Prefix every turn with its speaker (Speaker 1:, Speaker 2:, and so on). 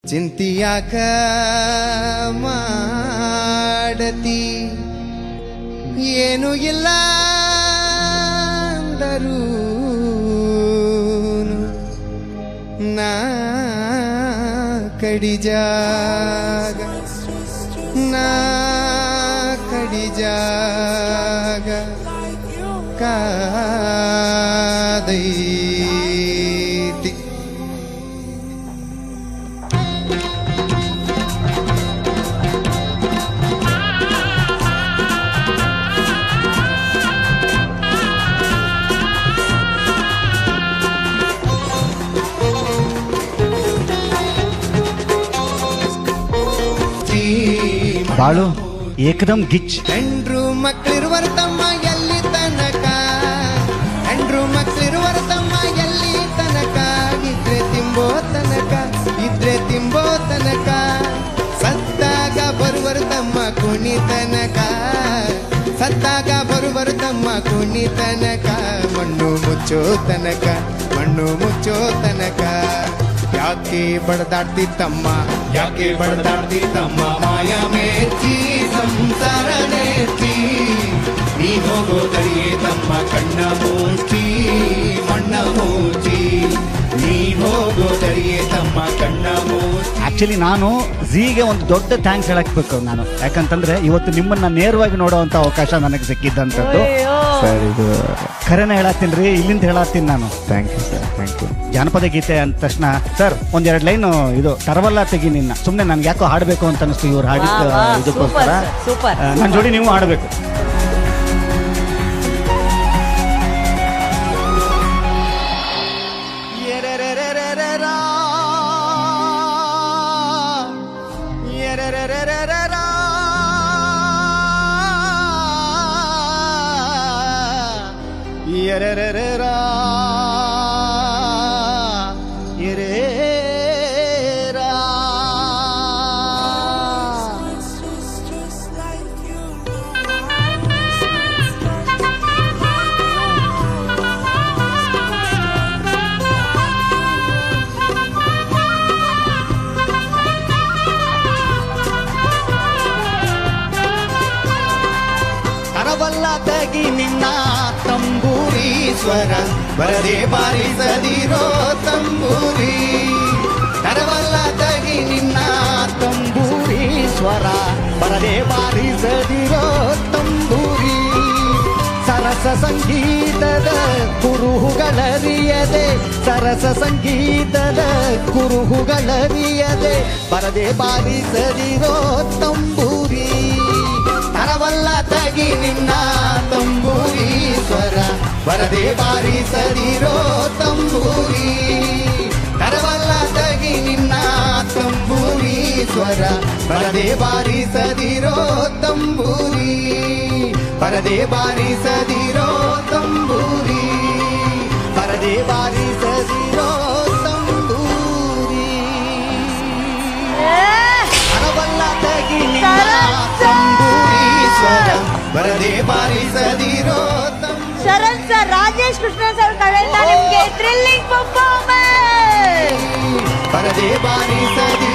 Speaker 1: ಚಿಂತಿಯಾಕ ಮಾಡತಿ ಏನು ಇಲ್ಲ ಅಂದರು ನಾ ಕಡಿಜಾಗ ನಾ ಕಡಿಜಾಗ ಕಾದೈತಿ
Speaker 2: ಬಾಳು ಏಕದಮ್ ಗಿಚ್.
Speaker 1: ಹೆಂಡ್ರು ಮಕ್ಕಳಿರುವರ ತಮ್ಮ ಎಲ್ಲಿ ತನಕ, ಹೆಂಡ್ರು ಮಕ್ಕಳಿರುವರ ತಮ್ಮ ಎಲ್ಲಿ ತನಕ, ಇದ್ರೆ ತಿಂಬೋ ತನಕ, ಇದ್ರೆ ತಿಂಬೋ ತನಕ, ಸತ್ತಾಗ ಬರುವರ ತಮ್ಮ ಕುಣಿ ತನಕ, ಸತ್ತಾಗ ಬರುವರ ತಮ್ಮ ಕುಣಿ ತನಕ, ಮಣ್ಣು ಮುಚ್ಚೋ ತನಕ, ಮಣ್ಣು ಮುಚ್ಚೋ ತನಕ. ಯಾಕೆ ಬಡದಾಡ್ತಿ ತಮ್ಮ, ಯಾಕೆ ಬಡದಾಡ್ತಿ ತಮ್ಮ, ಮಾಯ ಮೇರ್ತಿ ಸಂಸಾರ ನೇರ್ತಿ, ನೀ ಹೋಗೋ ತಡಿಯೇ ತಮ್ಮ ಕಣ್ಣ ಮೂರ್ತಿ, ಮಣ್ಣ ಮೂರ್ತಿ, ನೀ ಹೋಗೋ ತಡಿಯೇ ತಮ್ಮ ಕಣ್ಣ ಮೂರ್ತಿ.
Speaker 2: ಆಕ್ಚುಲಿ ನಾನು ಝೀಗೆ ಒಂದು ದೊಡ್ಡ ಥ್ಯಾಂಕ್ಸ್ ಹೇಳಕ್ಬೇಕು ನಾನು, ಯಾಕಂತಂದ್ರೆ ಇವತ್ತು ನಿಮ್ಮನ್ನ ನೇರವಾಗಿ ನೋಡುವಂತ ಅವಕಾಶ ನನಗೆ ಸಿಕ್ಕಿದ್ದಂಥದ್ದು.
Speaker 3: ಸರ್ ಇದು
Speaker 2: ಖರೇನ ಹೇಳತ್ತೀನಿ ರೀ, ಇಲ್ಲಿಂದ ಹೇಳತ್ತೀನಿ ನಾನು.
Speaker 3: Thank you sir, thank you.
Speaker 2: ಜಾನಪದ ಗೀತೆ ಅಂದ ತಕ್ಷಣ ಸರ್ ಒಂದೆರಡು ಲೈನು ಇದು ತರವಲ್ಲ ತೆಗಿ ನಿನ್ನ, ಸುಮ್ಮನೆ ನನ್ಗೆ ಯಾಕೋ ಹಾಡಬೇಕು ಅಂತ ಅನಿಸ್ತು ಇವ್ರು ಹಾಡಿದ ಇದಕ್ಕೋಸ್ಕರ. ನನ್ನ ಜೋಡಿ ನೀವು ಹಾಡಬೇಕು.
Speaker 1: ತರವಲ್ಲ ತಗಿ ನಿನ್ನ ತಂಬೂರಿ ಸ್ವರ, ಬರದೆ ಬಾರಿಸದಿರೋ ತಂಬೂರಿ, ತರವಲ್ಲ ತಗಿ ನಿನ್ನ ತಂಬೂರಿ ಸ್ವರ, ಬರದೆ ಬಾರಿಸದಿರೋ ತಂಬೂರಿ. ಸರಸ ಸಂಗೀತದ ಕುರುಹುಗಳರಿಯದೆ, ಸರಸ ಸಂಗೀತದ ಕುರುಹುಗಳರಿಯದೆ, ಬರದೆ ಬಾರಿಸದಿರೋ ತಂಬೂರಿ. ತರವಲ್ಲ ತಗಿ ನಿನ್ನ ತಂಬೂರಿ ಸ್ವರ, ಬರದೆ ಬಾರಿಸದಿರೋ ತಂಬೂರಿ, ತರವಲ್ಲ ತಗಿ ನಿನ್ನ ತಂಬೂರಿ ಸ್ವರ, ಬರದೆ ಬಾರಿಸದಿರೋ ತಂಬೂರಿ, ಬರದೆ ಬಾರಿಸದಿರೋ ತಂಬೂರಿ, ಬರದೆ ಬಾರಿಸದಿರೋ ತಂಬೂರಿ. ತರವಲ್ಲ ತಗಿ ನಿನ್ನ ತಂಬೂರಿ ಸ್ವರ, ಬರದೆ ಬಾರಿಸದಿರೋ ತಂಬೂರಿ.
Speaker 4: ಶರಣ್ ಸರ್, ರಾಜೇಶ್ ಕೃಷ್ಣ ಸರ್ ಕಡೆಯಿಂದ ನಿಮ್ಗೆ ಥ್ರಿಲ್ಲಿಂಗ್ ಪರ್ಫಾರ್ಮೆನ್ಸ್.
Speaker 1: ಬರದೆ ಬಾರಿಸದಿ